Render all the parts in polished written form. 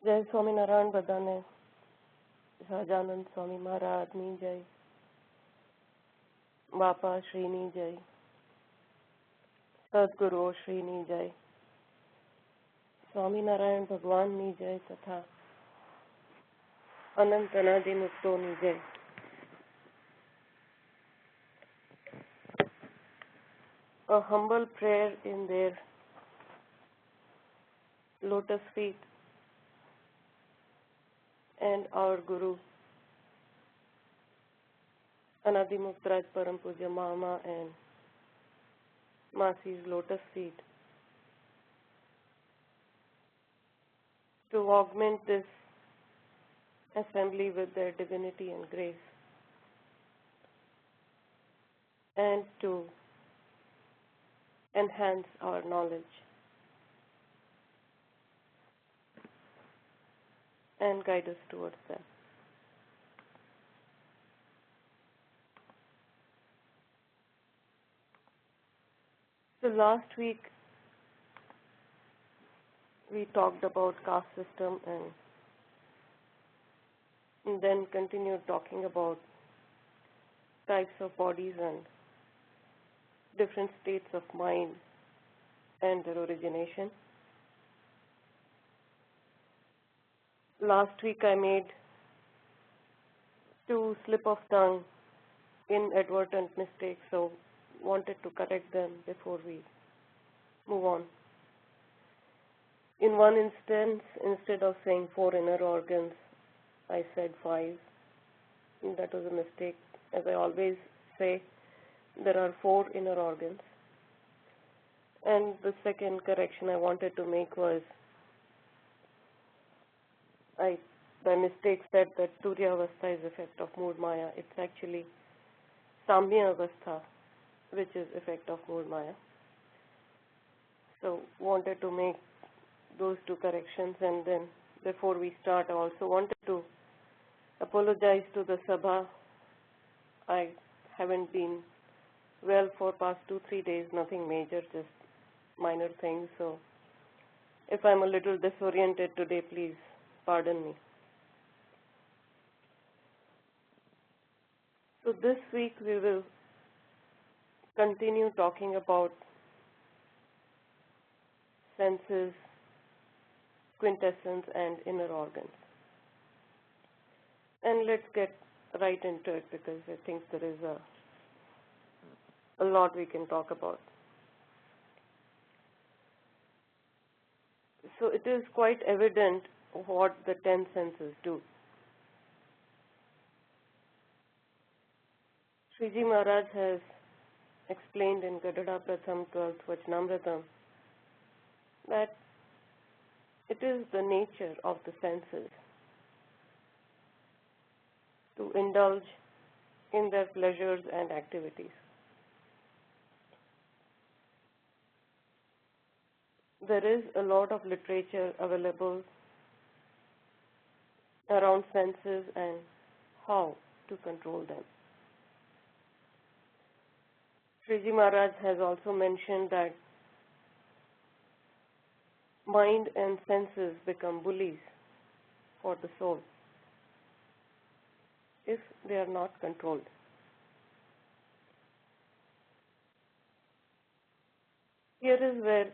जय स्वामीनारायण बधाने સહજાનંદ સ્વામી મહારાજની જય બાપા શ્રીની જય સદગુરુઓ શ્રીની જય સ્વામિનારાયણ ભગવાનની જય તથા અનંત અનાદિ મુક્તોની જય. A humble prayer in their lotus feet and our Guru, Anadimukta Raj Param Puja Mama and Masi's lotus feet, to augment this assembly with their divinity and grace, and to enhance our knowledge and guide us towards them. So last week we talked about caste system and then continued talking about types of bodies and different states of mind and their origination. Last week I made 2 slip of tongue inadvertent mistakes, so wanted to correct them before we move on. In one instance, instead of saying 4 inner organs, I said 5. That was a mistake. As I always say, there are 4 inner organs. And the second correction I wanted to make was, I by mistake said that Turya Avastha is effect of Mood Maya. It's actually Samya Avastha, which is effect of Mood Maya. So wanted to make those 2 corrections, and then before we start I also wanted to apologize to the Sabha. I haven't been well for past 2-3 days, nothing major, just minor things. So if I'm a little disoriented today, please pardon me. So this week we will continue talking about senses, quintessence, and inner organs. And let's get right into it, because I think there is a lot we can talk about. So it is quite evident what the 10 senses do. Sriji Maharaj has explained in Gadada Pratham 12th Vachanamritam that it is the nature of the senses to indulge in their pleasures and activities. There is a lot of literature available around senses and how to control them. Sriji Maharaj has also mentioned that mind and senses become bullies for the soul if they are not controlled. Here is where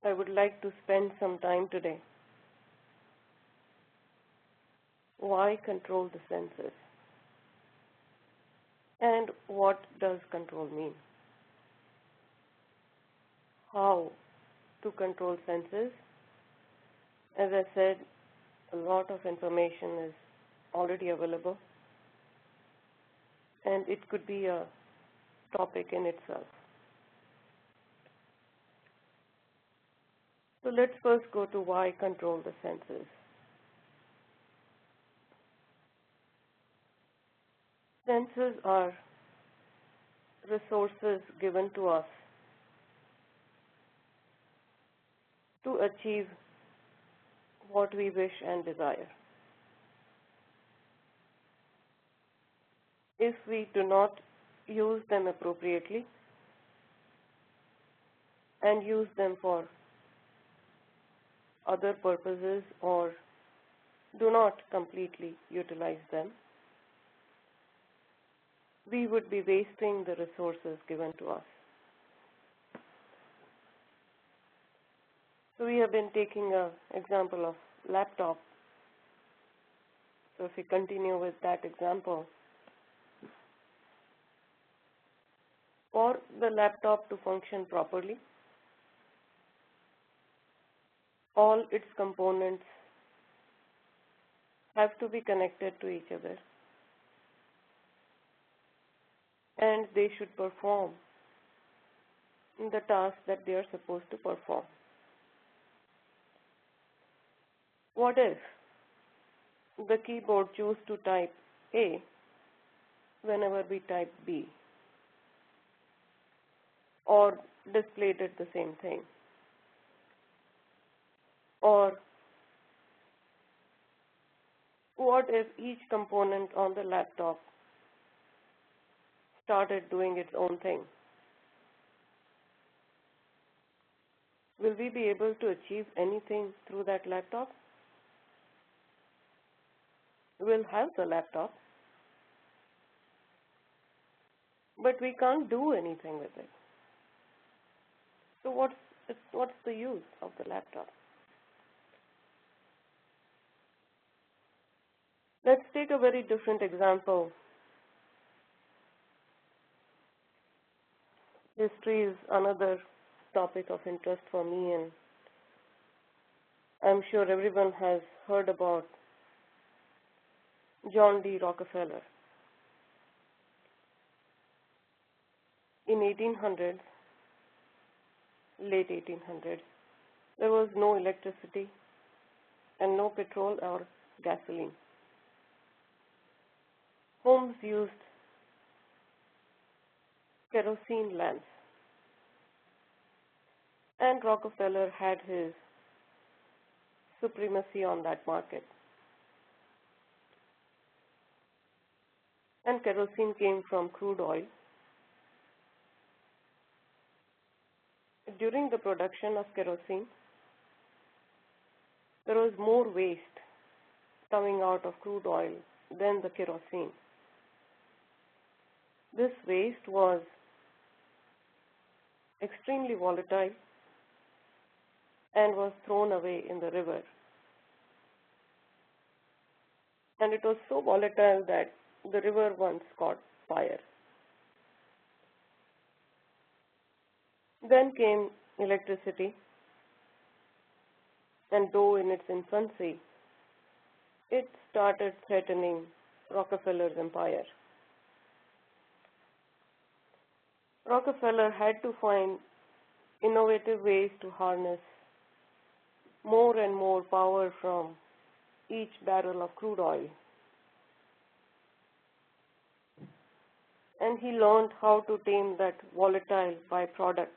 I would like to spend some time today. Why control the senses? And what does control mean? How to control senses? As I said, a lot of information is already available, and it could be a topic in itself. So let's first go to why control the senses. Senses are resources given to us to achieve what we wish and desire. If we do not use them appropriately and use them for other purposes or do not completely utilize them, we would be wasting the resources given to us. So we have been taking an example of laptop. So if we continue with that example, for the laptop to function properly, all its components have to be connected to each other, and they should perform the task that they are supposed to perform. What if the keyboard choose to type A whenever we type B, or displayed it the same thing? Or what if each component on the laptop started doing its own thing? Will we be able to achieve anything through that laptop? We'll have the laptop, but we can't do anything with it. So what's the use of the laptop? Let's take a very different example. History is another topic of interest for me, and I'm sure everyone has heard about John D. Rockefeller. In 1800s, late 1800s, there was no electricity and no petrol or gasoline. Homes used kerosene lamps, and Rockefeller had his supremacy on that market. And kerosene came from crude oil. During the production of kerosene, there was more waste coming out of crude oil than the kerosene. This waste was extremely volatile and was thrown away in the river. And it was so volatile that the river once caught fire. Then came electricity, and though in its infancy, it started threatening Rockefeller's empire. Rockefeller had to find innovative ways to harness more and more power from each barrel of crude oil. And he learned how to tame that volatile byproduct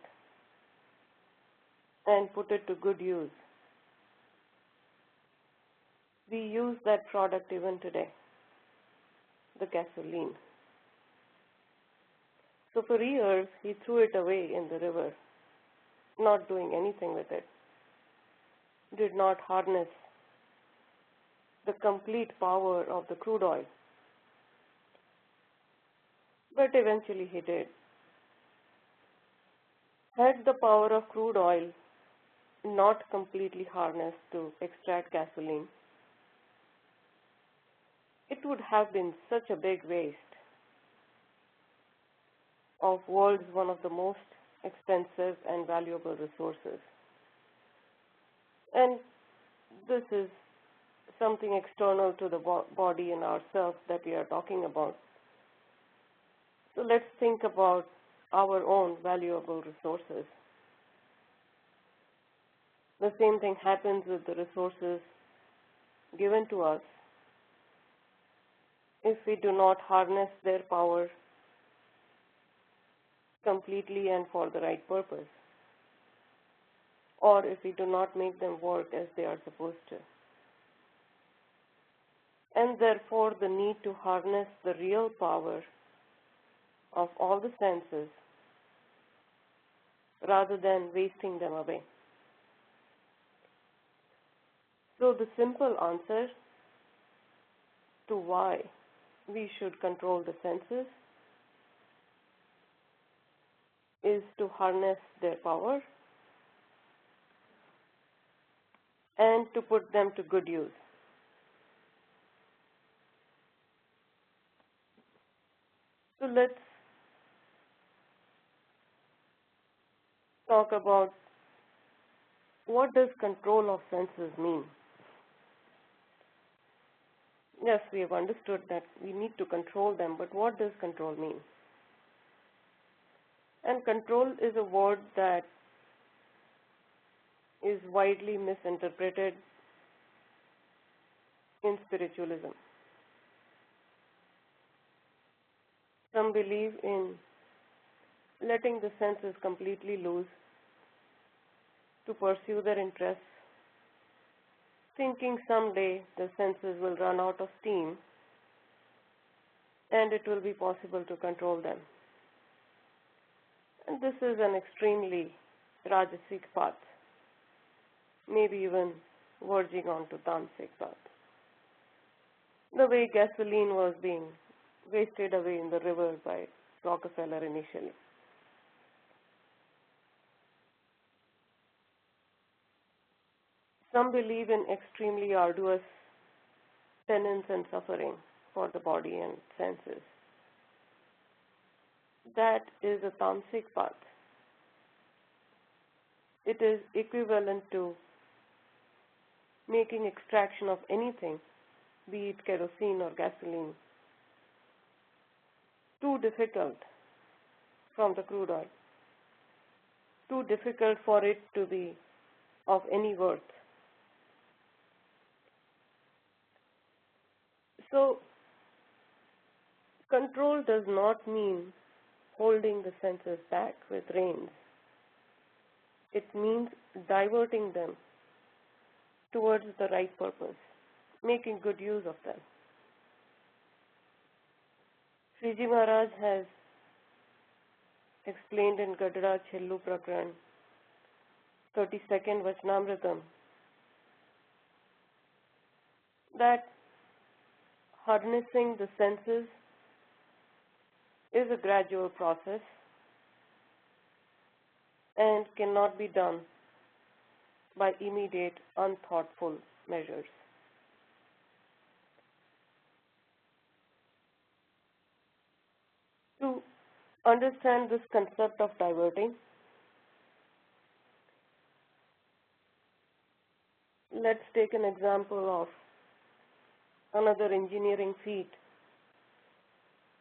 and put it to good use. We use that product even today, the gasoline. So for years, he threw it away in the river, not doing anything with it, did not harness the complete power of the crude oil. But eventually he did. Had the power of crude oil not completely harnessed to extract gasoline, it would have been such a big waste of world's one of the most expensive and valuable resources. And this is something external to the body and ourselves that we are talking about. So let's think about our own valuable resources. The same thing happens with the resources given to us if we do not harness their power completely and for the right purpose, or if we do not make them work as they are supposed to. And therefore, the need to harness the real power of all the senses rather than wasting them away. So the simple answer to why we should control the senses is to harness their power and to put them to good use. So let's talk about what does control of senses mean. Yes, we have understood that we need to control them, but what does control mean? And control is a word that is widely misinterpreted in spiritualism. Some believe in letting the senses completely loose to pursue their interests, thinking someday the senses will run out of steam and it will be possible to control them. And this is an extremely Rajasic path, maybe even verging on to Tamasic path. The way gasoline was being wasted away in the river by Rockefeller initially. Some believe in extremely arduous penance and suffering for the body and senses. That is a tamasic path. It is equivalent to making extraction of anything, be it kerosene or gasoline, too difficult from the crude oil, too difficult for it to be of any worth. So, control does not mean holding the senses back with reins. It means diverting them towards the right purpose, making good use of them. Sriji Maharaj has explained in Gadara Chhellu Prakran, 32nd Vachanamritam, that harnessing the senses is a gradual process and cannot be done by immediate, unthoughtful measures. To understand this concept of diverting, let's take an example of another engineering feat.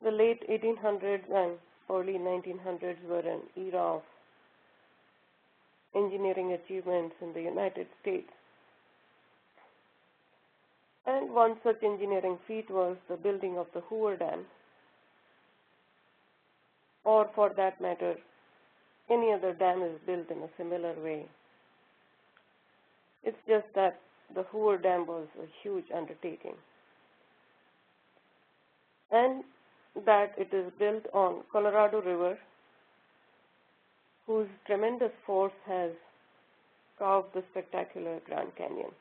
The late 1800s and early 1900s were an era of engineering achievements in the United States. And one such engineering feat was the building of the Hoover Dam, or for that matter, any other dam is built in a similar way. It's just that the Hoover Dam was a huge undertaking, and that it is built on Colorado River, whose tremendous force has carved the spectacular Grand Canyon.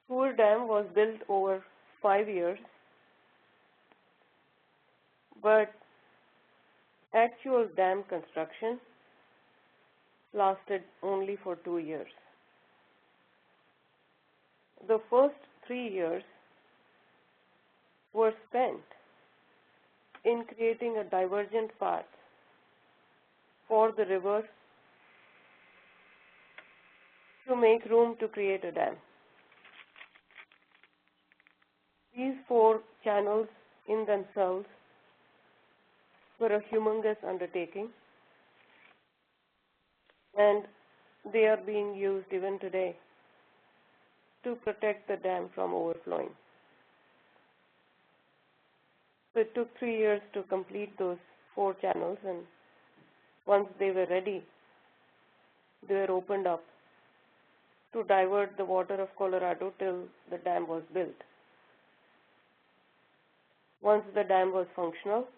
Hoover Dam was built over 5 years, but actual dam construction lasted only for 2 years. The first 3 years were spent in creating a divergent path for the river to make room to create a dam. These 4 channels in themselves were a humongous undertaking, and they are being used even today to protect the dam from overflowing. So it took 3 years to complete those 4 channels, and once they were ready, they were opened up to divert the water of Colorado till the dam was built. Once the dam was functional,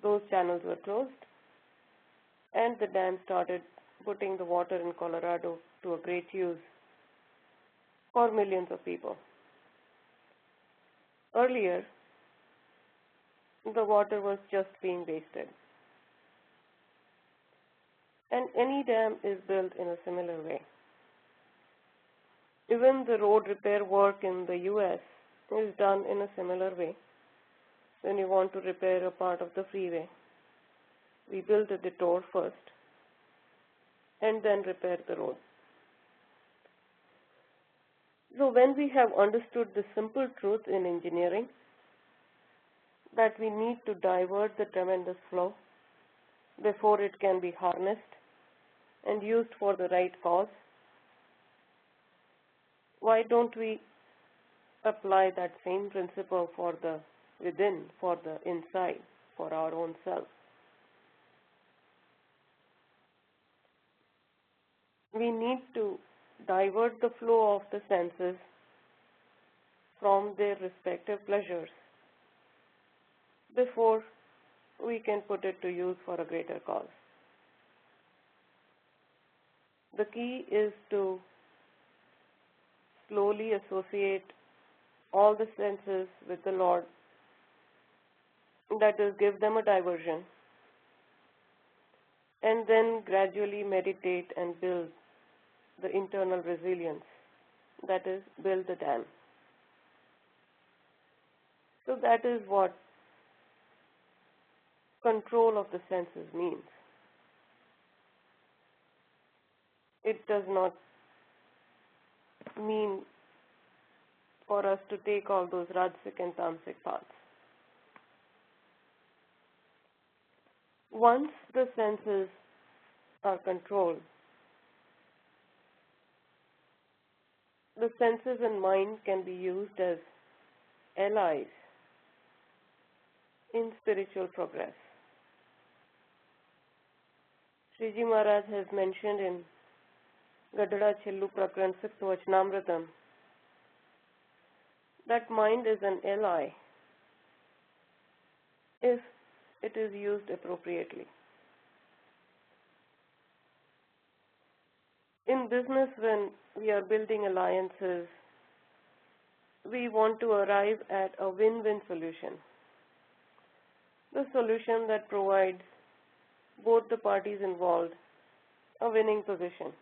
those channels were closed and the dam started putting the water in Colorado to a great use for millions of people. Earlier, the water was just being wasted. And any dam is built in a similar way. Even the road repair work in the US is done in a similar way. When you want to repair a part of the freeway, we build a detour first and then repair the road. So when we have understood the simple truth in engineering, that we need to divert the tremendous flow before it can be harnessed and used for the right cause, why don't we apply that same principle for the within, for the inside, for our own self? We need to divert the flow of the senses from their respective pleasures before we can put it to use for a greater cause. The key is to slowly associate all the senses with the Lord, that is, give them a diversion, and then gradually meditate and build the internal resilience, that is, build the dam. So that is what control of the senses means. It does not mean for us to take all those Rajasic and Tamasic paths. Once the senses are controlled, the senses and mind can be used as allies in spiritual progress. Sriji Maharaj has mentioned in Gadada Chillu Prakran 6th Vachanamritam that mind is an ally if it is used appropriately. In business, when we are building alliances, we want to arrive at a win-win solution. The solution that provides both the parties involved a winning position.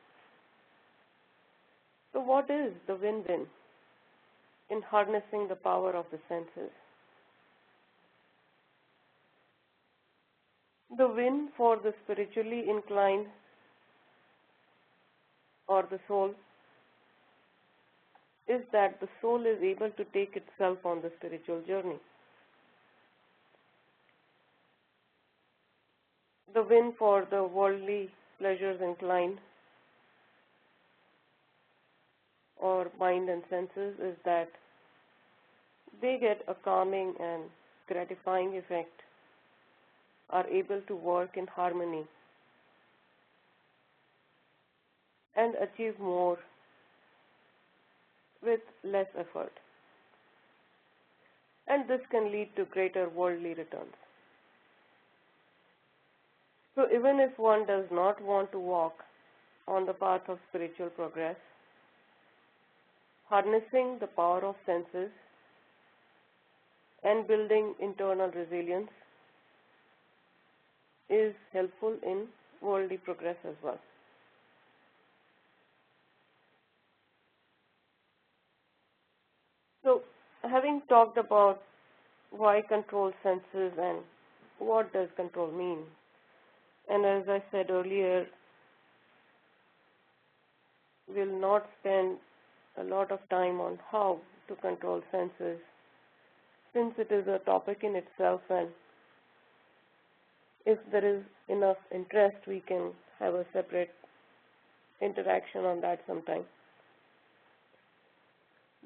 So what is the win-win in harnessing the power of the senses? The win for the spiritually inclined or the soul is that the soul is able to take itself on the spiritual journey. The win for the worldly pleasures inclined or mind and senses is that they get a calming and gratifying effect, are able to work in harmony and achieve more with less effort. And this can lead to greater worldly returns. So even if one does not want to walk on the path of spiritual progress, harnessing the power of senses and building internal resilience is helpful in worldly progress as well. So, having talked about why control senses and what does control mean, and as I said earlier, we'll not spend a lot of time on how to control senses, since it is a topic in itself, and if there is enough interest, we can have a separate interaction on that sometime.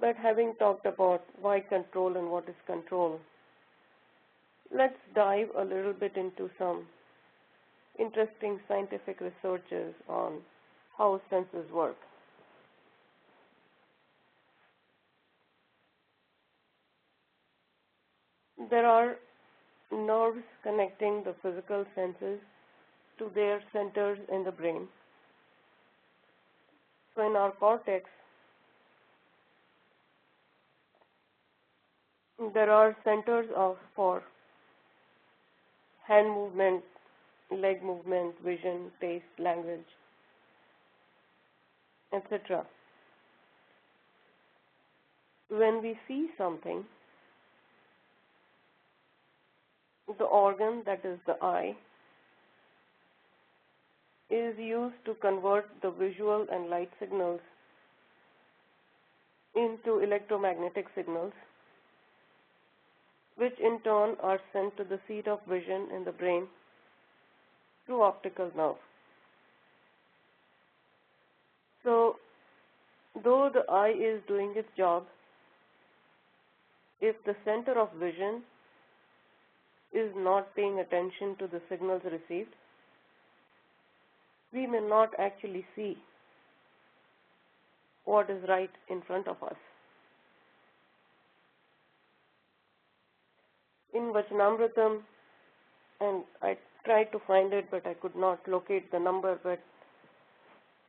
But having talked about why control and what is control, let's dive a little bit into some interesting scientific researches on how senses work. There are nerves connecting the physical senses to their centers in the brain. So in our cortex, there are centers for hand movement, leg movement, vision, taste, language, etc. When we see something, the organ, that is the eye, is used to convert the visual and light signals into electromagnetic signals, which in turn are sent to the seat of vision in the brain through optical nerve. So, though the eye is doing its job, if the center of vision is not paying attention to the signals received, we may not actually see what is right in front of us. In Vachanamritam, and I tried to find it, but I could not locate the number, but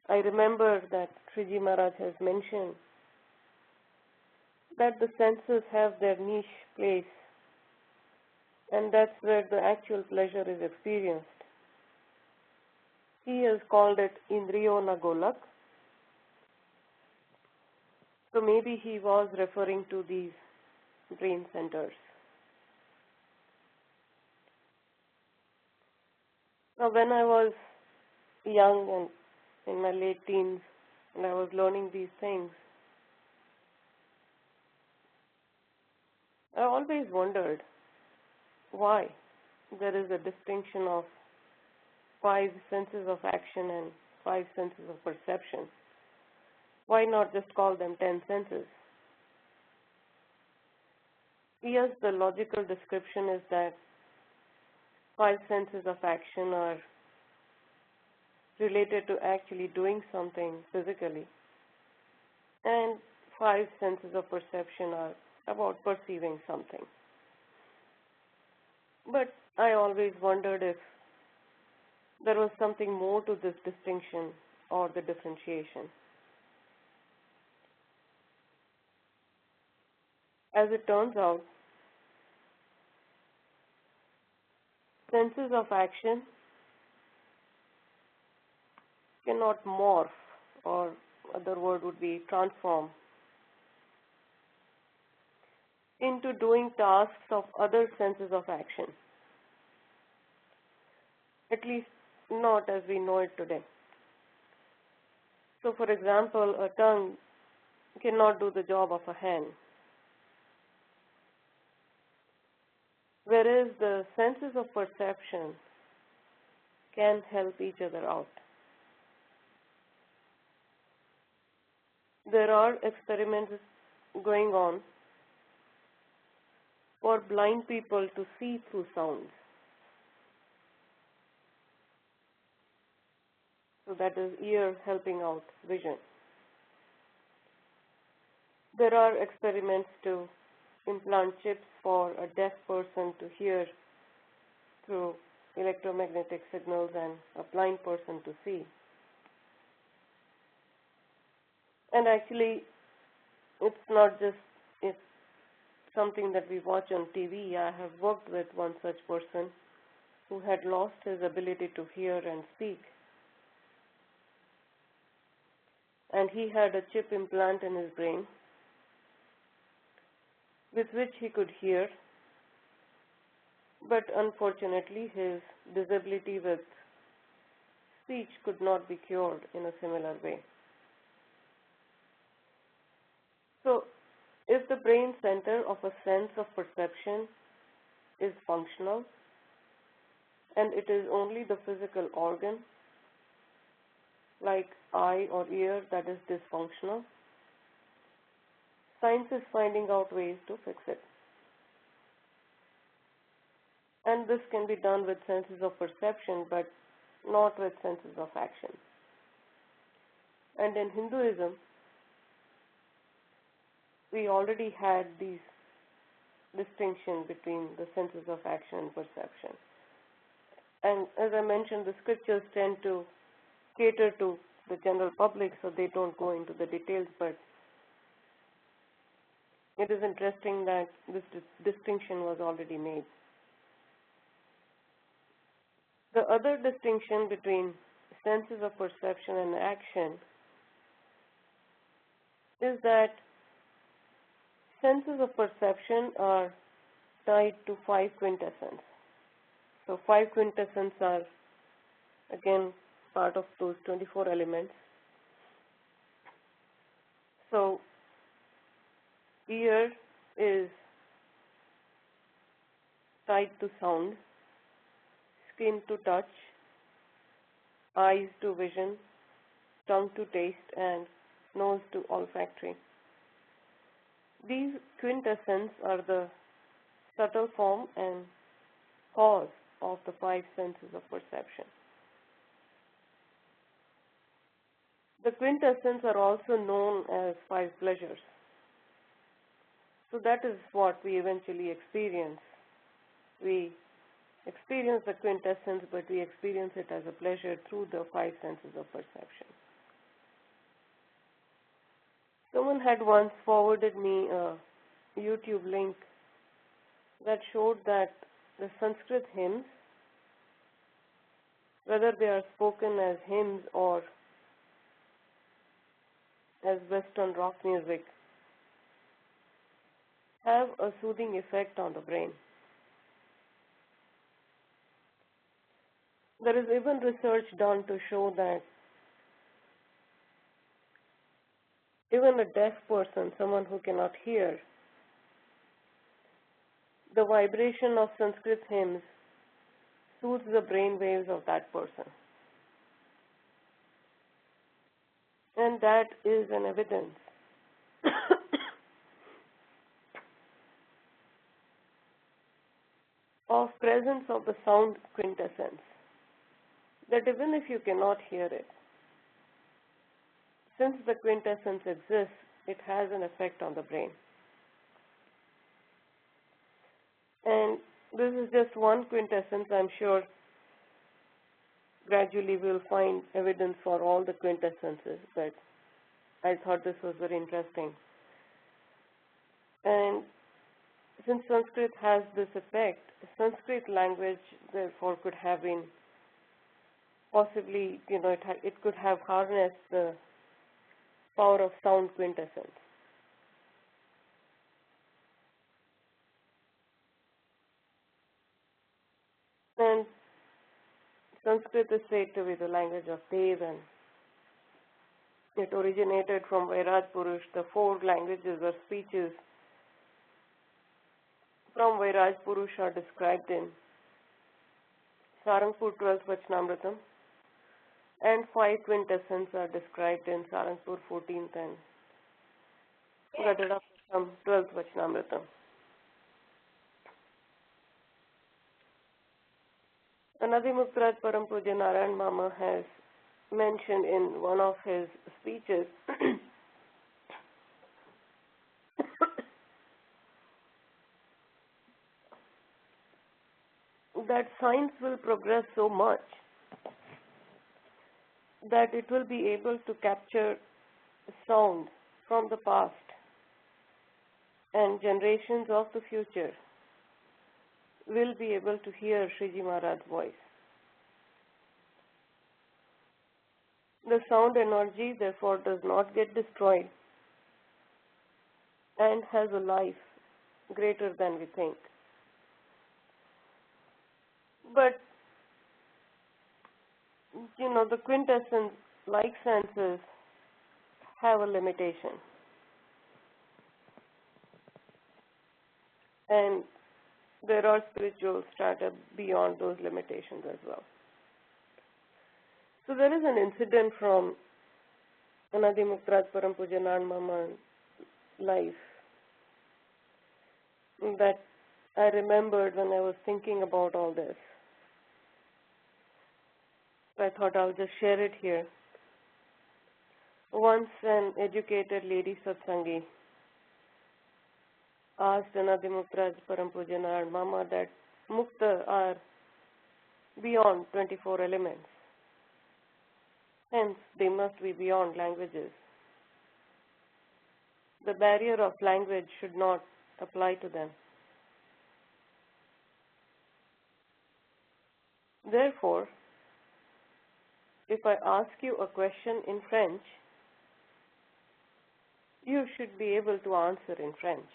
I remember that Sriji Maharaj has mentioned that the senses have their niche place, and that's where the actual pleasure is experienced. He has called it Indriyo na Golak. So maybe he was referring to these brain centers. Now, when I was young and in my late teens, and I was learning these things, I always wondered why there is a distinction of 5 senses of action and 5 senses of perception. Why not just call them 10 senses? Yes, the logical description is that 5 senses of action are related to actually doing something physically, and 5 senses of perception are about perceiving something. But I always wondered if there was something more to this distinction or the differentiation. As it turns out, senses of action cannot morph, or other word would be transform, into doing tasks of other senses of action, at least not as we know it today. So, for example, a tongue cannot do the job of a hand, whereas the senses of perception can help each other out. There are experiments going on for blind people to see through sounds. So that is ear helping out vision. There are experiments to implant chips for a deaf person to hear through electromagnetic signals and a blind person to see. And actually, it's not just something that we watch on TV. I have worked with one such person who had lost his ability to hear and speak. And he had a chip implant in his brain with which he could hear, but unfortunately his disability with speech could not be cured in a similar way. So, if the brain center of a sense of perception is functional and it is only the physical organ, like eye or ear, that is dysfunctional, science is finding out ways to fix it. And this can be done with senses of perception, but not with senses of action. And in Hinduism, we already had these distinction between the senses of action and perception. And as I mentioned, the scriptures tend to cater to the general public, so they don't go into the details, but it is interesting that this distinction was already made. The other distinction between senses of perception and action is that senses of perception are tied to 5 quintessence. So 5 quintessence are again part of those 24 elements. So ear is tied to sound, skin to touch, eyes to vision, tongue to taste, and nose to olfactory. These quintessence are the subtle form and cause of the 5 senses of perception. The quintessence are also known as 5 pleasures. So that is what we eventually experience. We experience the quintessence, but we experience it as a pleasure through the 5 senses of perception. Someone had once forwarded me a YouTube link that showed that the Sanskrit hymns, whether they are spoken as hymns or as Western rock music, have a soothing effect on the brain. There is even research done to show that even a deaf person, someone who cannot hear, the vibration of Sanskrit hymns soothes the brain waves of that person. And that is an evidence of presence of the sound quintessence, that even if you cannot hear it, since the quintessence exists, it has an effect on the brain. And this is just one quintessence. I'm sure gradually we'll find evidence for all the quintessences, but I thought this was very interesting. And since Sanskrit has this effect, Sanskrit language therefore could have been possibly, it could have harnessed the power of sound quintessence. And Sanskrit is said to be the language of Dev, and it originated from Vairaj Purush. The 4 languages or speeches from Vairaj Purush are described in Sarangpur 12th Vachanamritam, and 5 quintessence are described in Sarangpur 14th and Gadada 12th Vachanamritam. Anadimuktraj Param Puja Narayan Mama has mentioned in one of his speeches that science will progress so much that it will be able to capture sound from the past and generations of the future will be able to hear Sriji Maharaj's voice. The sound energy therefore does not get destroyed and has a life greater than we think. But, the quintessence, like senses, have a limitation. And there are spiritual strata beyond those limitations as well. So there is an incident from Anadimuktraj Param Puja Narayan Mama's life that I remembered when I was thinking about all this. So I thought I'll just share it here. Once an educated lady satsangi asked Anadimuktraj Param Puja Narayan Mama that mukta are beyond 24 elements. Hence, they must be beyond languages. The barrier of language should not apply to them. Therefore, if I ask you a question in French, you should be able to answer in French.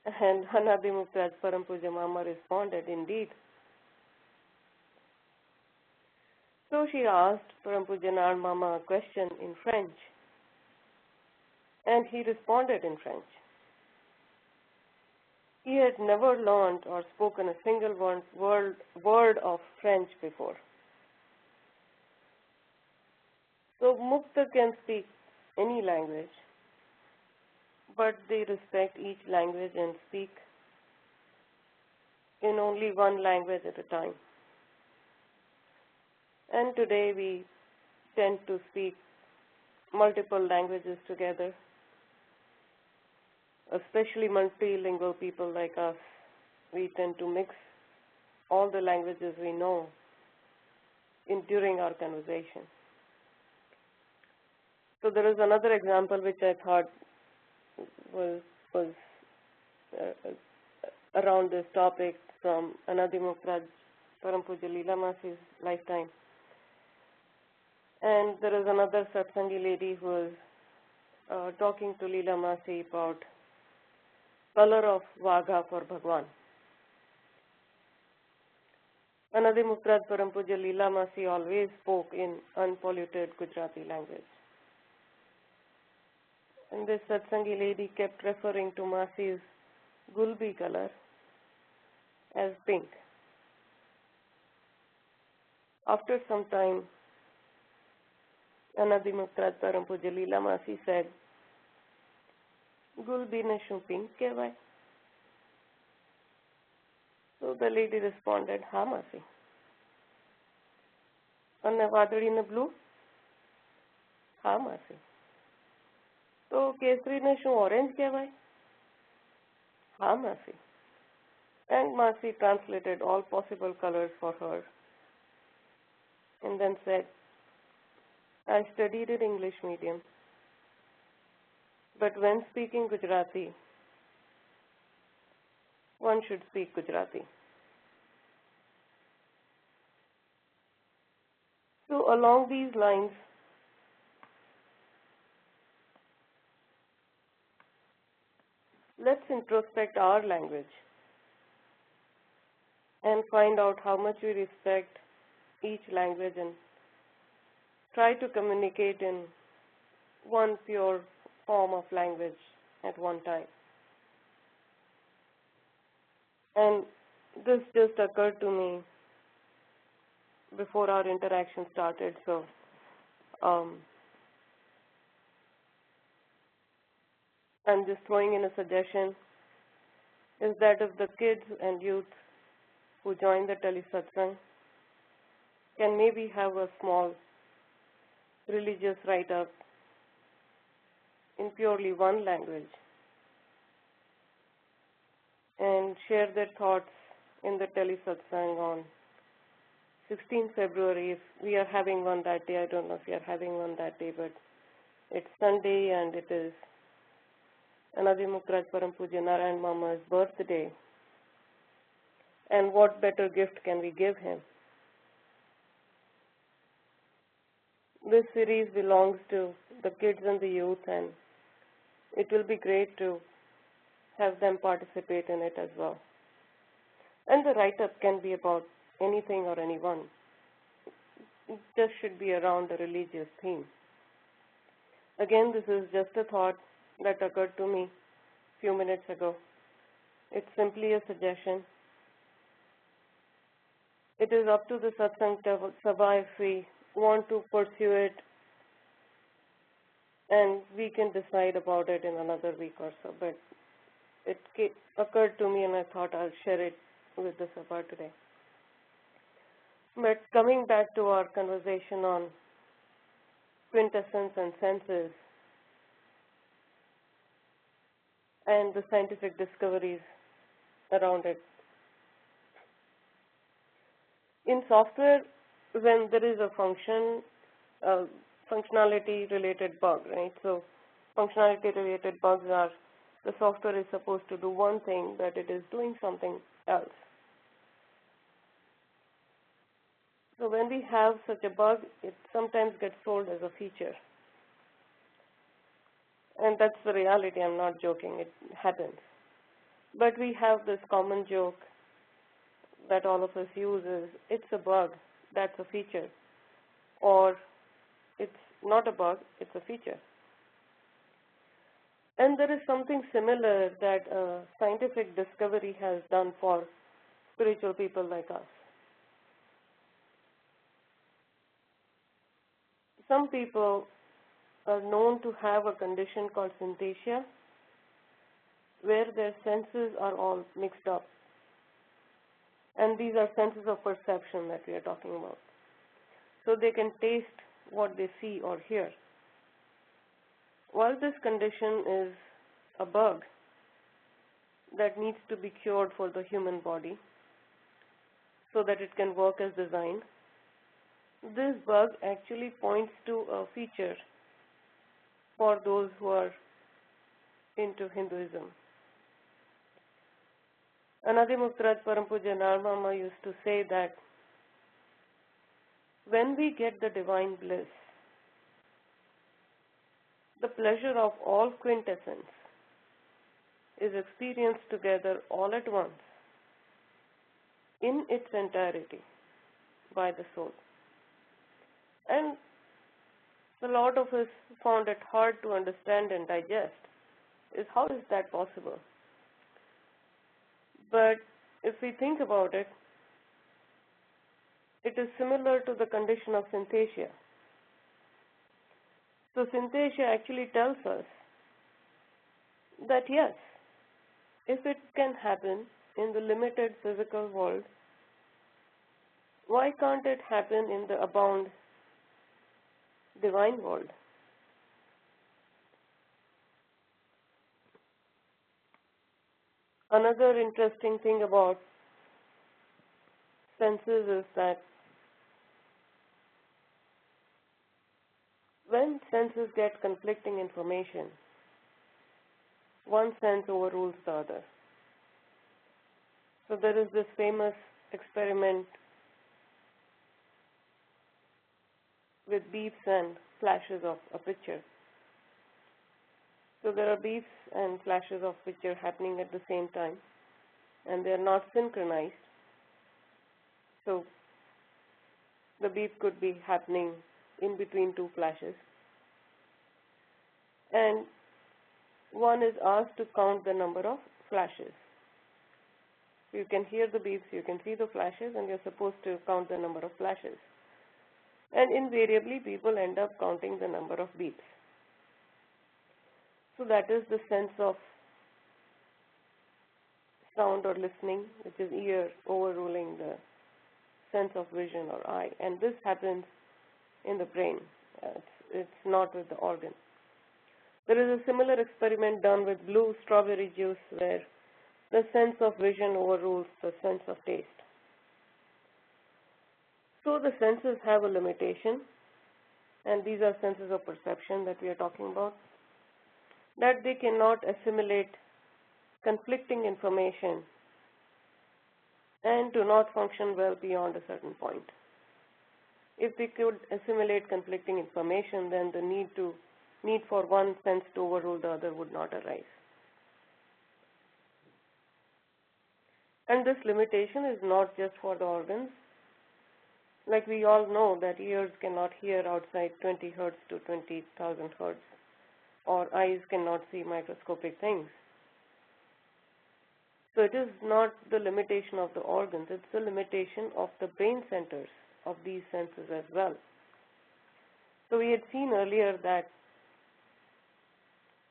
And Hanadimuktaj Param Puja Mama responded, indeed. So she asked Param Puja Nard Mama a question in French, and he responded in French. He had never learned or spoken a single word of French before. So Mukta can speak any language, but they respect each language and speak in only one language at a time. And today we tend to speak multiple languages together, especially multilingual people like us. We tend to mix all the languages we know during our conversation. So there is another example which I thought was around this topic from Anadimuktaj Param Puja Leela Masi's lifetime. And there is another satsangi lady who was talking to Leela Masi about color of Vagha for Bhagwan. Anadimuktaj Param Puja Leela Masi always spoke in unpolluted Gujarati language. And this satsangi lady kept referring to Masi's gulbi color as pink. After some time, Anadimuktaj Param Puja Leela Masi said, "Gulbi ne shu pink kehvai?" So the lady responded, "Ha Masi." "Anne vadadi ne blue?" "Ha Masi." "So kesari ne shu orange kehvai?" "Ha Masi." And Masi translated all possible colors for her and then said, "I studied in English medium, but when speaking Gujarati, one should speak Gujarati." So along these lines, let's introspect our language and find out how much we respect each language and try to communicate in one pure form of language at one time. And this just occurred to me before our interaction started, so I'm just throwing in a suggestion, is that if the kids and youth who join the telesatsang can maybe have a small religious write-up in purely one language and share their thoughts in the telesatsang on 16th February, if we are having one that day. I don't know if we are having one that day, but it's Sunday and it is Anadimuktaj Param Puja Narayan Mama's birthday. And what better gift can we give him? This series belongs to the kids and the youth, and it will be great to have them participate in it as well. And the write-up can be about anything or anyone. It just should be around a religious theme. Again, this is just a thought that occurred to me a few minutes ago. It's simply a suggestion. It is up to the Satsang Sabha if we want to pursue it, and we can decide about it in another week or so. But it occurred to me and I thought I'll share it with the Sabha today. But coming back to our conversation on quintessence and senses and the scientific discoveries around it. In software, when there is a functionality related bug, right? So functionality related bugs are the software is supposed to do one thing, but it is doing something else. So when we have such a bug, it sometimes gets sold as a feature. And that's the reality, I'm not joking, it happens. But we have this common joke that all of us use is, it's a bug, that's a feature. Or it's not a bug, it's a feature. And there is something similar that scientific discovery has done for spiritual people like us. Some people are known to have a condition called synesthesia, where their senses are all mixed up. And these are senses of perception that we are talking about. So they can taste what they see or hear. While this condition is a bug that needs to be cured for the human body so that it can work as designed, this bug actually points to a feature for those who are into Hinduism. Anadi Muktaraj Param Puja Narmama used to say that when we get the divine bliss, the pleasure of all quintessence is experienced together all at once in its entirety by the soul. And a lot of us found it hard to understand and digest is how is that possible? But if we think about it, it is similar to the condition of synesthesia. So synesthesia actually tells us that yes, if it can happen in the limited physical world, why can't it happen in the abound divine world? Another interesting thing about senses is that when senses get conflicting information, one sense overrules the other. So there is this famous experiment with beeps and flashes of a picture. So there are beeps and flashes of picture happening at the same time, and they are not synchronized. So the beep could be happening in between two flashes. And one is asked to count the number of flashes. You can hear the beeps, you can see the flashes, and you're supposed to count the number of flashes. And invariably, people end up counting the number of beeps. So that is the sense of sound or listening, which is ear overruling the sense of vision or eye. And this happens in the brain. It's not with the organ. There is a similar experiment done with blue strawberry juice where the sense of vision overrules the sense of taste. So the senses have a limitation, and these are senses of perception that we are talking about, that they cannot assimilate conflicting information and do not function well beyond a certain point. If they could assimilate conflicting information, then the need for one sense to overrule the other would not arise. And this limitation is not just for the organs. Like we all know that ears cannot hear outside 20 hertz to 20,000 hertz, or eyes cannot see microscopic things. So it is not the limitation of the organs, it's the limitation of the brain centers of these senses as well. So we had seen earlier that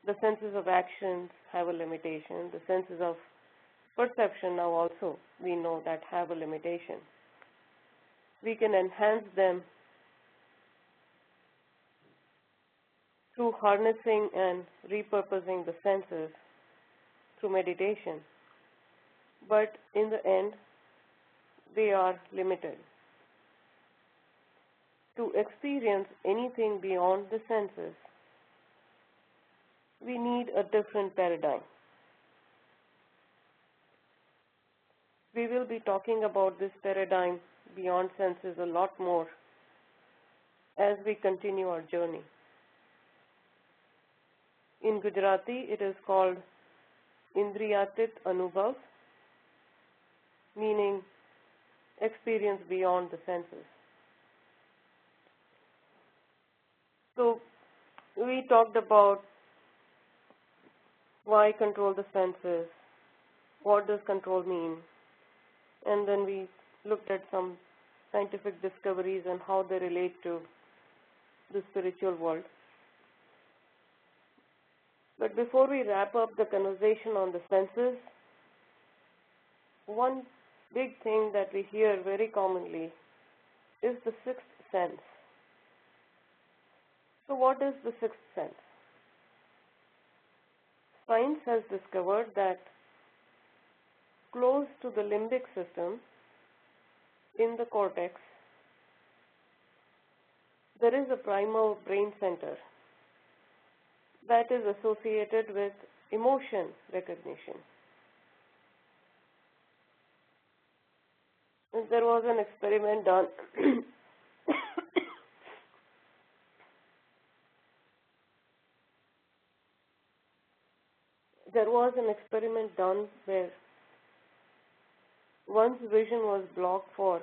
the senses of actions have a limitation, the senses of perception now also we know that have a limitation. We can enhance them through harnessing and repurposing the senses through meditation, but in the end they are limited. to experience anything beyond the senses, we need a different paradigm. We will be talking about this paradigm beyond senses a lot more as we continue our journey. In Gujarati, it is called Indriyatit Anubhav, meaning experience beyond the senses. So, we talked about why control the senses, what does control mean, and then we looked at some scientific discoveries and how they relate to the spiritual world. But before we wrap up the conversation on the senses, one big thing that we hear very commonly is the sixth sense. So what is the sixth sense? Science has discovered that close to the limbic system, in the cortex, there is a primal brain center that is associated with emotion recognition. And there was an experiment done where one's vision was blocked for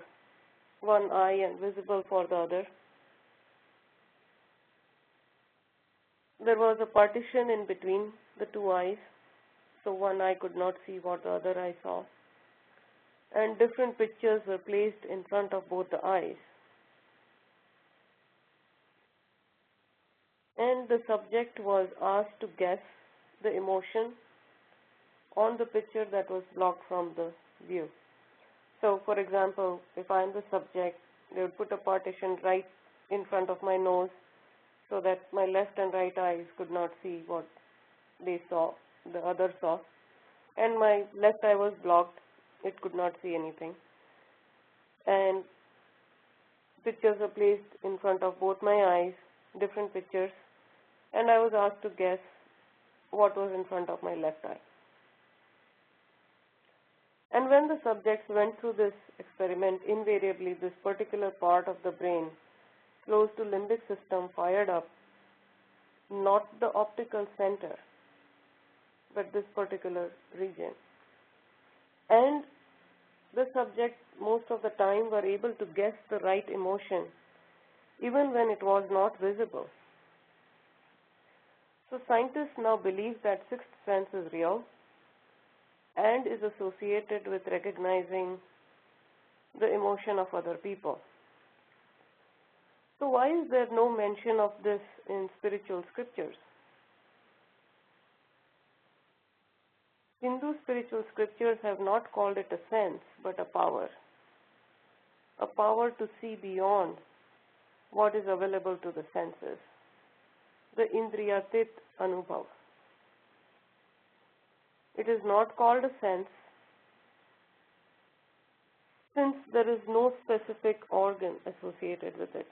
one eye and visible for the other. There was a partition in between the two eyes, so one eye could not see what the other eye saw. And different pictures were placed in front of both the eyes. And the subject was asked to guess the emotion on the picture that was blocked from the view. So, for example, if I am the subject, they would put a partition right in front of my nose so that my left and right eyes could not see what they saw, the other saw. And my left eye was blocked, it could not see anything. And pictures were placed in front of both my eyes, different pictures, and I was asked to guess what was in front of my left eye. And when the subjects went through this experiment, invariably this particular part of the brain close to limbic system fired up, not the optical center, but this particular region. And the subjects most of the time were able to guess the right emotion even when it was not visible. So scientists now believe that sixth sense is real and is associated with recognizing the emotion of other people. So why is there no mention of this in spiritual scriptures? Hindu spiritual scriptures have not called it a sense, but a power to see beyond what is available to the senses, the Indriyatit Anubhav. It is not called a sense since there is no specific organ associated with it.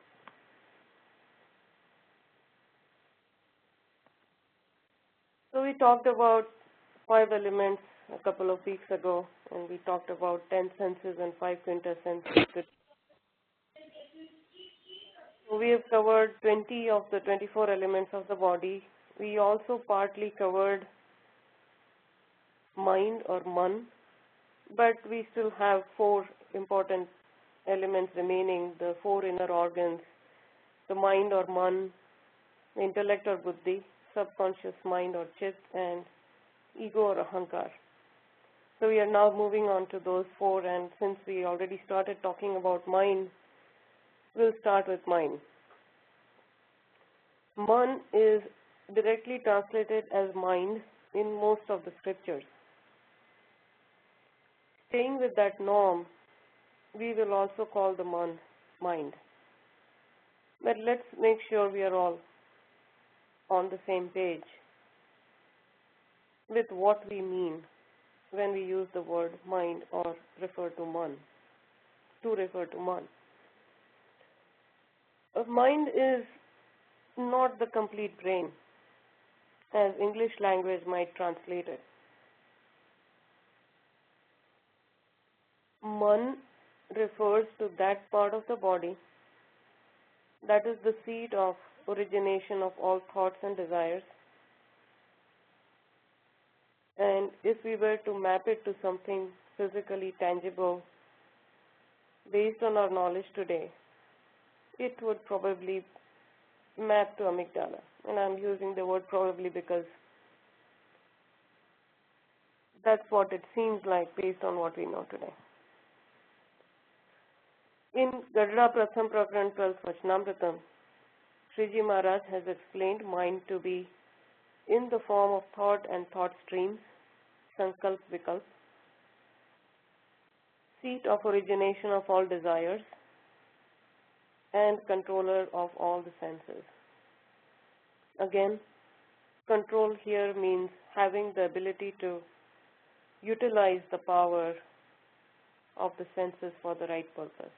So we talked about 5 elements a couple of weeks ago, and we talked about 10 senses and 5 quintessences. We have covered 20 of the 24 elements of the body. We also partly covered mind or man, but we still have 4 important elements remaining, the 4 inner organs, the mind or man, the intellect or buddhi, subconscious mind or chit, and ego or ahankar. So we are now moving on to those 4, and since we already started talking about mind, we'll start with mind. Man is directly translated as mind in most of the scriptures. Staying with that norm, we will also call the man mind. But let's make sure we are all on the same page with what we mean when we use the word mind or refer to man, Mind is not the complete brain, as English language might translate it. Man refers to that part of the body that is the seat of origination of all thoughts and desires. And if we were to map it to something physically tangible based on our knowledge today, it would probably map to amygdala. And I'm using the word probably because that's what it seems like based on what we know today. In Gadra Pratham Prakaran 12th Vachanamritam, Sriji Maharaj has explained mind to be in the form of thought and thought streams, sankalp vikalp, seat of origination of all desires, and controller of all the senses. Again, control here means having the ability to utilize the power of the senses for the right purpose.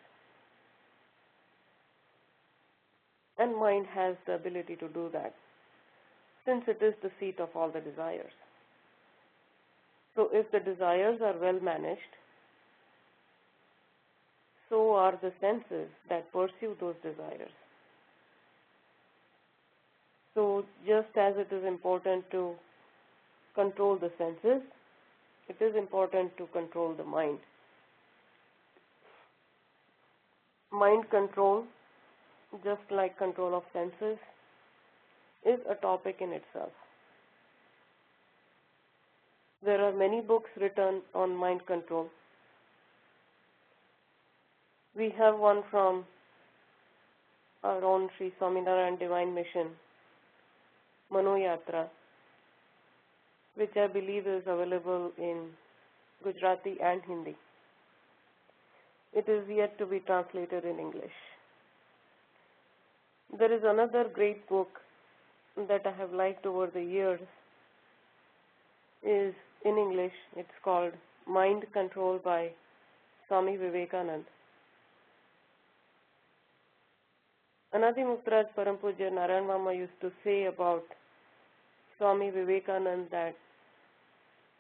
And mind has the ability to do that, since it is the seat of all the desires. So if the desires are well managed, so are the senses that pursue those desires. So just as it is important to control the senses, it is important to control the mind. Mind control, just like control of senses, is a topic in itself. There are many books written on mind control. We have one from our own Sri Swaminarayan Divine Mission, Mano Yatra, which I believe is available in Gujarati and Hindi. It is yet to be translated in English. There is another great book that I have liked over the years, is in English. It's called Mind Control by Swami Vivekanand. Anadi Muktaraj Param Pujya Narayan Mama used to say about Swami Vivekanand that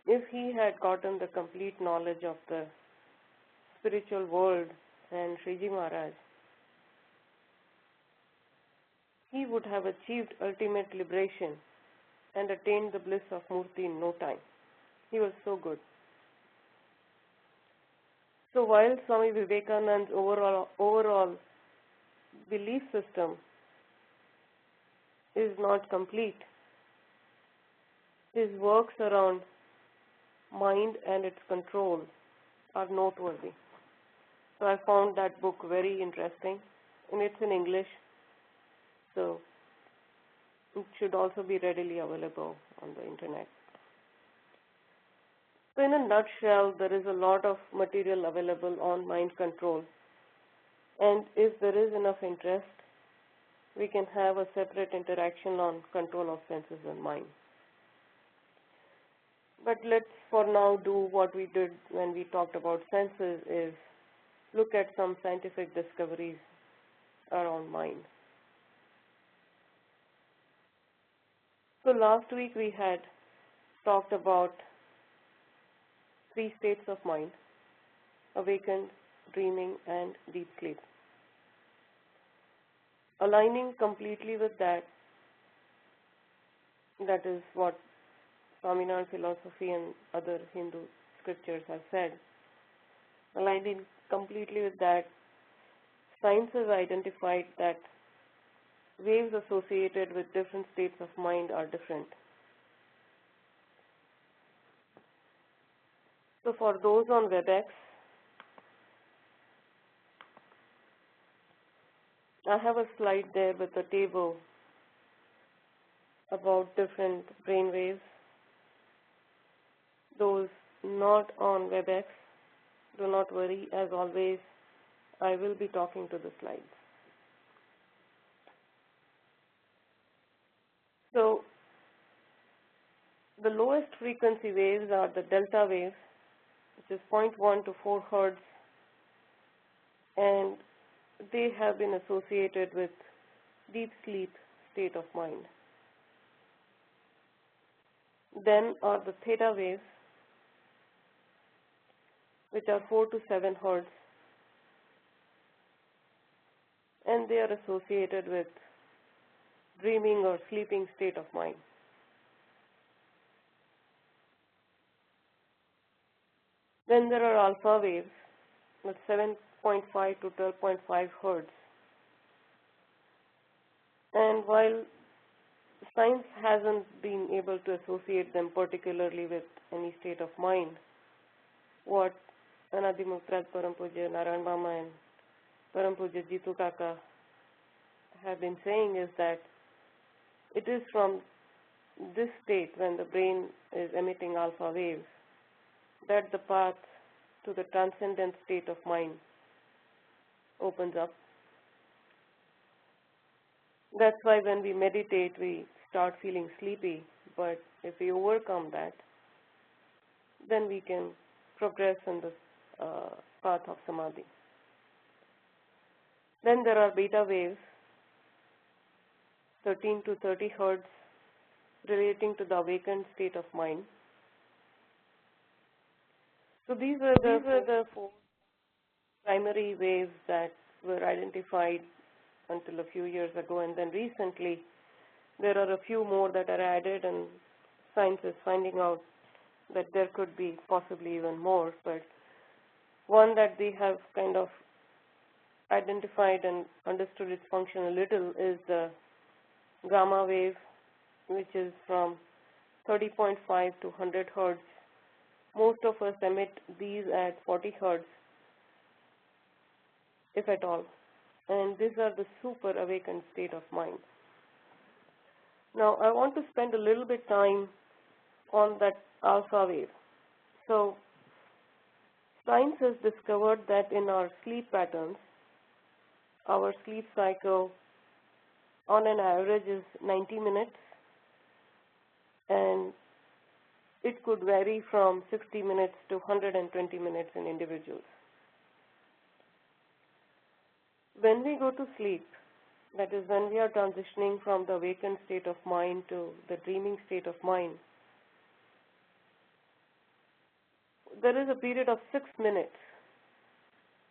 if he had gotten the complete knowledge of the spiritual world and Sriji Maharaj, he would have achieved ultimate liberation and attained the bliss of Murti in no time. He was so good. So while Swami Vivekanand's overall belief system is not complete, his works around mind and its control are noteworthy. So I found that book very interesting, and it's in English, so it should also be readily available on the internet. So in a nutshell, there is a lot of material available on mind control, and if there is enough interest, we can have a separate interaction on control of senses and mind. But let's for now do what we did when we talked about senses, is look at some scientific discoveries around mind. So last week we had talked about 3 states of mind: awakened, dreaming, and deep sleep. Aligning completely with that is what Swaminarayan philosophy and other Hindu scriptures have said. Aligning completely with that, science has identified that waves associated with different states of mind are different. So for those on WebEx, I have a slide there with a table about different brain waves. Those not on WebEx, do not worry, as always, I will be talking to the slides. So the lowest frequency waves are the delta waves, which is 0.1 to 4 Hertz, and they have been associated with deep sleep state of mind. Then are the theta waves, which are 4 to 7 hertz, and they are associated with dreaming or sleeping state of mind. Then there are alpha waves with 7.5 to 12.5 hertz. And while science hasn't been able to associate them particularly with any state of mind, what Anadimuktraj Parampujya Narayan Mama and Parampujya Jitu Kaka have been saying is that it is from this state, when the brain is emitting alpha waves, that the path to the transcendent state of mind opens up. That's why when we meditate, we start feeling sleepy, but if we overcome that, then we can progress in the path of samadhi. Then there are beta waves, 13 to 30 hertz, relating to the awakened state of mind. So these were the four primary waves that were identified until a few years ago, and then recently there are a few more that are added, and science is finding out that there could be possibly even more. But one that they have kind of identified and understood its function a little is the gamma wave, which is from 30.5 to 100 hertz. Most of us emit these at 40 hertz, if at all. And these are the super awakened state of mind. Now, I want to spend a little bit time on that alpha wave. So, science has discovered that in our sleep patterns, our sleep cycle on an average is 90 minutes, and it could vary from 60 minutes to 120 minutes in individuals. When we go to sleep, that is when we are transitioning from the awakened state of mind to the dreaming state of mind, there is a period of 6 minutes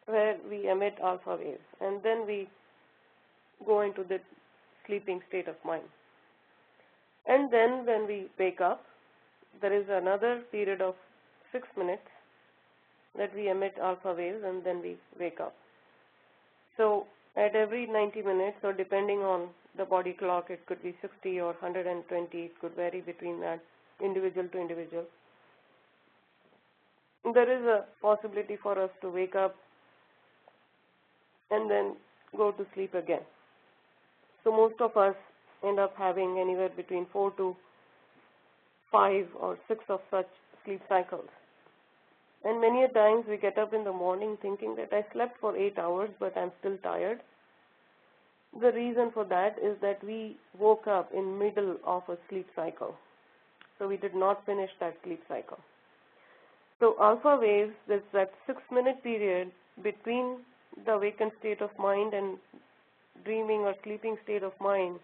where we emit alpha waves, and then we go into the sleeping state of mind. And then when we wake up, there is another period of 6 minutes that we emit alpha waves, and then we wake up. So at every 90 minutes, or depending on the body clock, it could be 60 or 120, it could vary between that individual to individual. There is a possibility for us to wake up and then go to sleep again. So most of us end up having anywhere between 4 to 5 or 6 of such sleep cycles. And many a times we get up in the morning thinking that I slept for 8 hours, but I'm still tired. The reason for that is that we woke up in middle of a sleep cycle. So we did not finish that sleep cycle. So alpha waves, there's that 6-minute period between the awakened state of mind and dreaming or sleeping state of mind,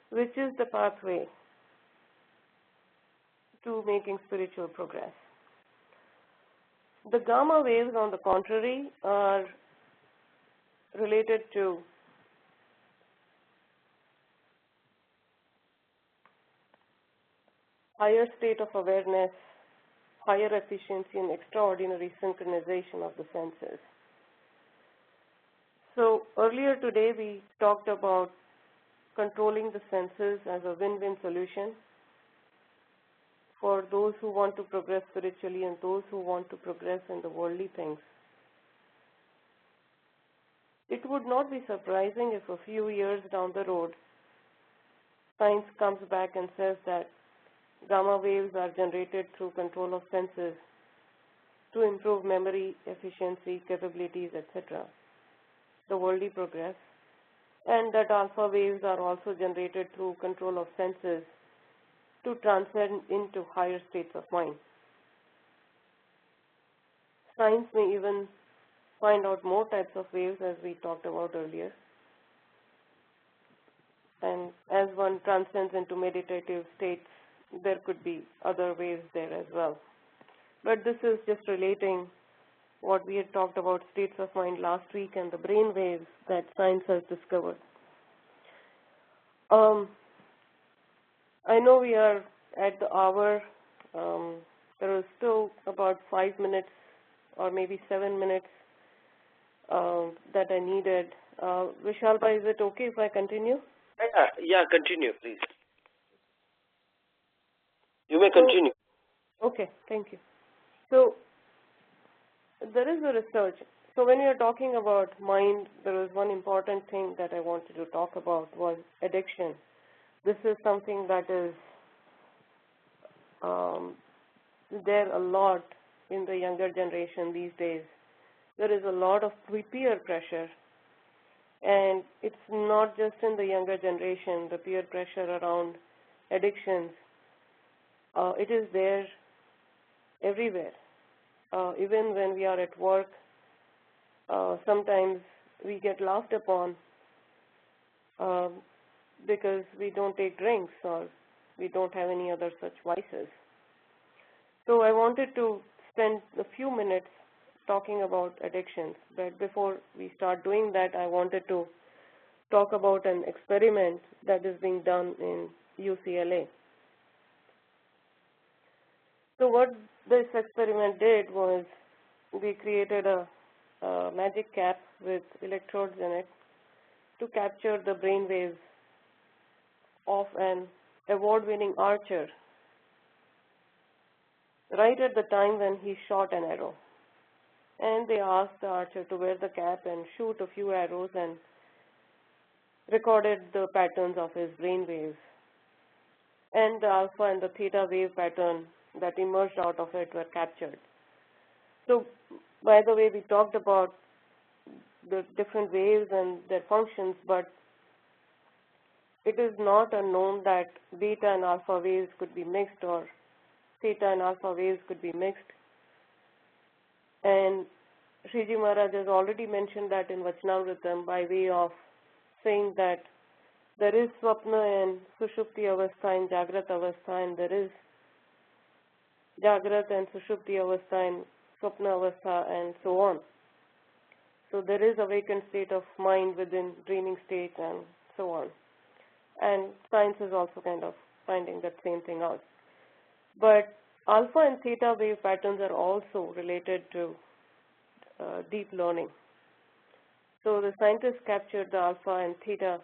which is the pathway to making spiritual progress. The gamma waves, on the contrary, are related to higher state of awareness, higher efficiency, and extraordinary synchronization of the senses. So earlier today we talked about controlling the senses as a win-win solution for those who want to progress spiritually and those who want to progress in the worldly things. It would not be surprising if a few years down the road, science comes back and says that gamma waves are generated through control of senses to improve memory, efficiency, capabilities, etc., the worldly progress, and that alpha waves are also generated through control of senses to transcend into higher states of mind. Science may even find out more types of waves as we talked about earlier. And as one transcends into meditative states, there could be other waves there as well. But this is just relating what we had talked about states of mind last week and the brain waves that science has discovered. I know we are at the hour. There is still about 5 minutes or maybe 7 minutes that I needed. Vishalbhai, is it okay if I continue? Yeah, continue, please. You may continue. Okay, thank you. So, there is a research. So, when you're talking about mind, there is one important thing that I wanted to talk about was addiction. This is something that is there a lot in the younger generation these days. There is a lot of peer pressure. And it's not just in the younger generation, the peer pressure around addictions. It is there everywhere. Even when we are at work, sometimes we get laughed upon because we don't take drinks or we don't have any other such vices. So I wanted to spend a few minutes talking about addictions, but before we start doing that, I wanted to talk about an experiment that is being done in UCLA. So what this experiment did was we created a magic cap with electrodes in it to capture the brain waves of an award-winning archer right at the time when he shot an arrow. And they asked the archer to wear the cap and shoot a few arrows and recorded the patterns of his brain waves. And the alpha and the theta wave pattern that emerged out of it were captured. So, by the way, we talked about the different waves and their functions, but it is not unknown that beta and alpha waves could be mixed or theta and alpha waves could be mixed. And Sriji Maharaj has already mentioned that in Vachanamritam by way of saying that there is Swapna and Sushupti Avastha and Jagrat Avastha, and there is Jagrat and Sushupti Avastha and Swapna Avastha, and so on. So there is awakened state of mind within dreaming state and so on. And science is also kind of finding that same thing out. But alpha and theta wave patterns are also related to deep learning. So the scientists captured the alpha and theta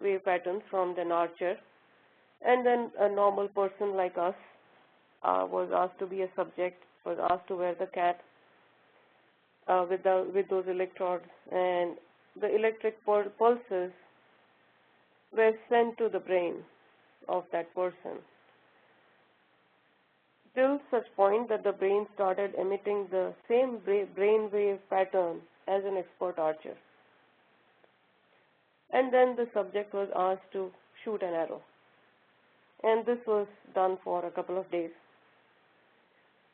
wave patterns from an archer, and then a normal person like us was asked to be a subject, was asked to wear the cap with those electrodes, and the electric pulses were sent to the brain of that person, till such point that the brain started emitting the same brain wave pattern as an expert archer. And then the subject was asked to shoot an arrow. And this was done for a couple of days.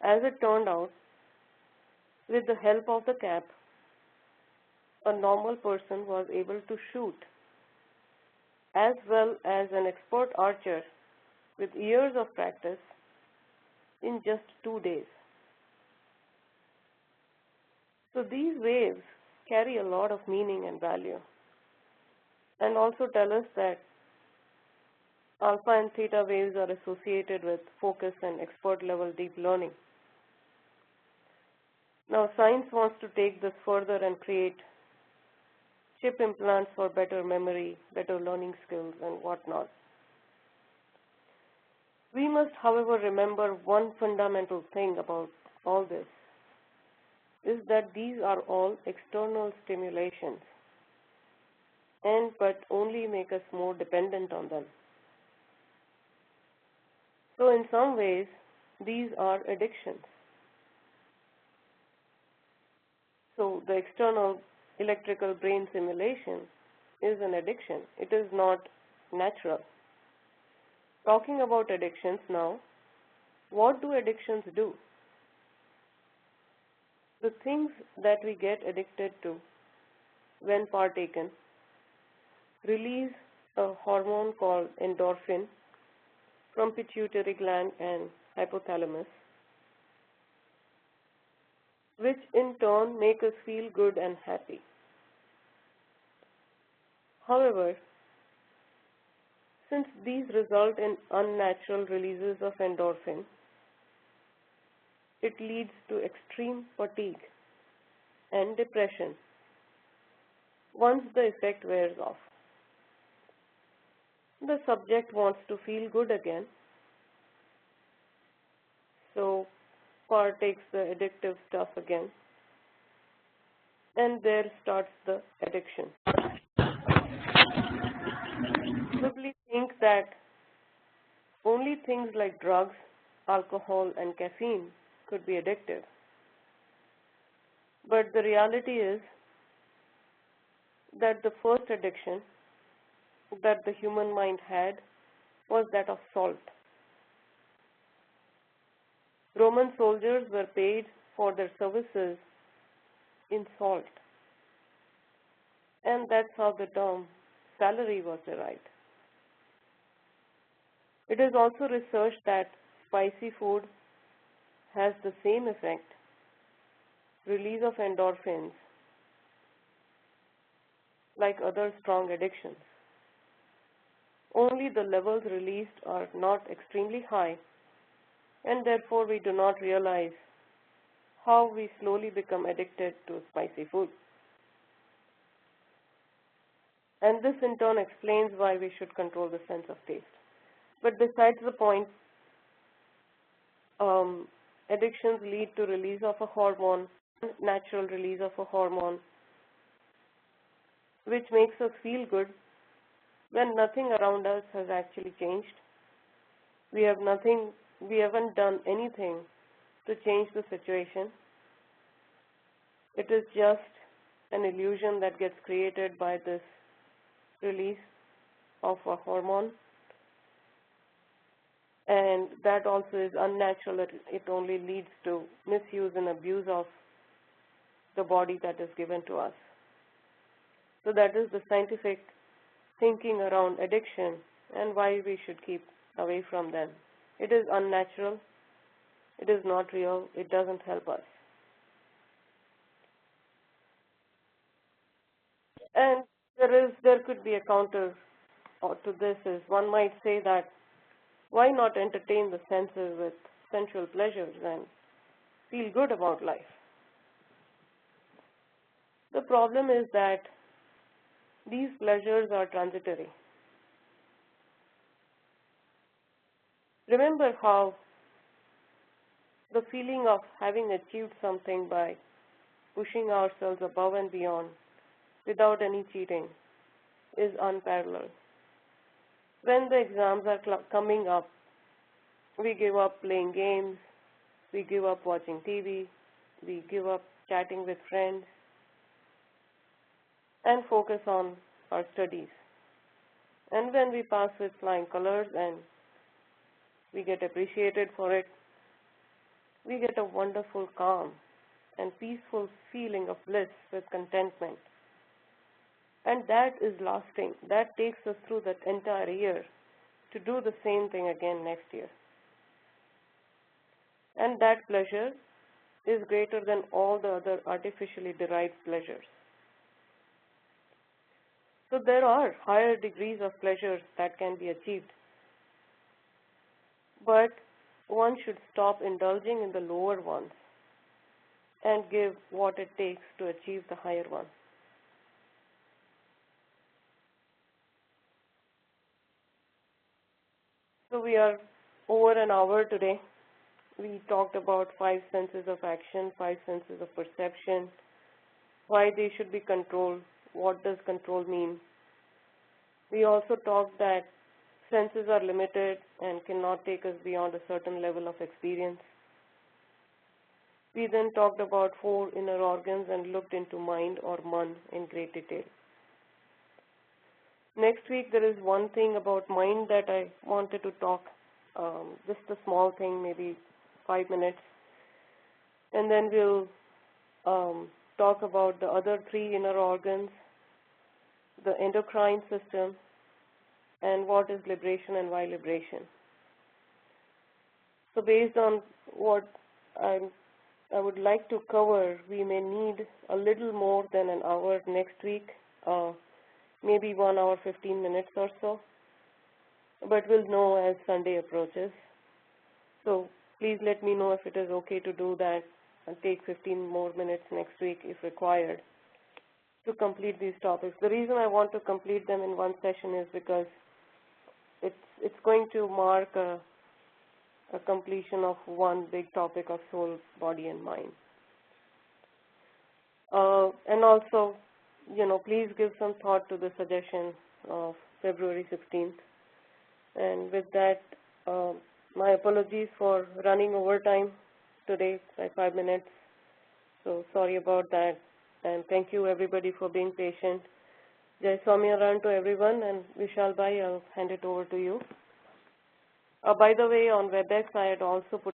As it turned out, with the help of the cap, a normal person was able to shoot as well as an expert archer with years of practice in just 2 days. So these waves carry a lot of meaning and value, and also tell us that alpha and theta waves are associated with focus and expert level deep learning. Now science wants to take this further and create chip implants for better memory, better learning skills, and whatnot. We must, however, remember one fundamental thing about all this, is that these are all external stimulations, but only make us more dependent on them. So in some ways, these are addictions. So the external electrical brain stimulation is an addiction. It is not natural. Talking about addictions now, what do addictions do? The things that we get addicted to when partaken release a hormone called endorphin from pituitary gland and hypothalamus, which in turn make us feel good and happy. However, since these result in unnatural releases of endorphin, it leads to extreme fatigue and depression once the effect wears off. The subject wants to feel good again, so partakes the addictive stuff again, and there starts the addiction. Probably think that only things like drugs, alcohol, and caffeine could be addictive. But the reality is that the first addiction that the human mind had was that of salt. Roman soldiers were paid for their services in salt, and that's how the term salary was derived. It is also researched that spicy food has the same effect, release of endorphins, like other strong addictions. Only the levels released are not extremely high, and therefore we do not realize how we slowly become addicted to spicy food. And this in turn explains why we should control the sense of taste. But besides the point, addictions lead to release of a hormone, natural release of a hormone, which makes us feel good when nothing around us has actually changed. We haven't done anything to change the situation. It is just an illusion that gets created by this release of a hormone, and that also is unnatural. It only leads to misuse and abuse of the body that is given to us. So that is the scientific thinking around addiction and why we should keep away from them. It is unnatural, it is not real, it doesn't help us. And there could be a counter to this is one might say that why not entertain the senses with sensual pleasures and feel good about life? The problem is that these pleasures are transitory. Remember how the feeling of having achieved something by pushing ourselves above and beyond without any cheating is unparalleled. When the exams are coming up, we give up playing games, we give up watching TV, we give up chatting with friends, and focus on our studies. And when we pass with flying colors and we get appreciated for it, we get a wonderful calm and peaceful feeling of bliss with contentment. And that is lasting. That takes us through that entire year to do the same thing again next year. And that pleasure is greater than all the other artificially derived pleasures. So there are higher degrees of pleasures that can be achieved. But one should stop indulging in the lower ones and give what it takes to achieve the higher ones. So we are over an hour today. We talked about 5 senses of action, 5 senses of perception, why they should be controlled, what does control mean. We also talked that senses are limited and cannot take us beyond a certain level of experience. We then talked about 4 inner organs and looked into mind or man in great detail. Next week there is one thing about mind that I wanted to talk, just a small thing, maybe 5 minutes, and then we'll talk about the other three inner organs, the endocrine system, and what is liberation and why liberation. So based on what I would like to cover, we may need a little more than an hour next week, maybe 1 hour 15 minutes or so, but we'll know as Sunday approaches. So please let me know if it is okay to do that and take 15 more minutes next week if required to complete these topics. The reason I want to complete them in one session is because it's going to mark a completion of one big topic of soul, body, and mind. And also, please give some thought to the suggestion of February 16th. And with that, my apologies for running overtime today by 5 minutes. So sorry about that. And thank you everybody for being patient. Jai Swaminarayan to everyone, and Vishal Bhai, I'll hand it over to you. By the way, on WebEx, I had also put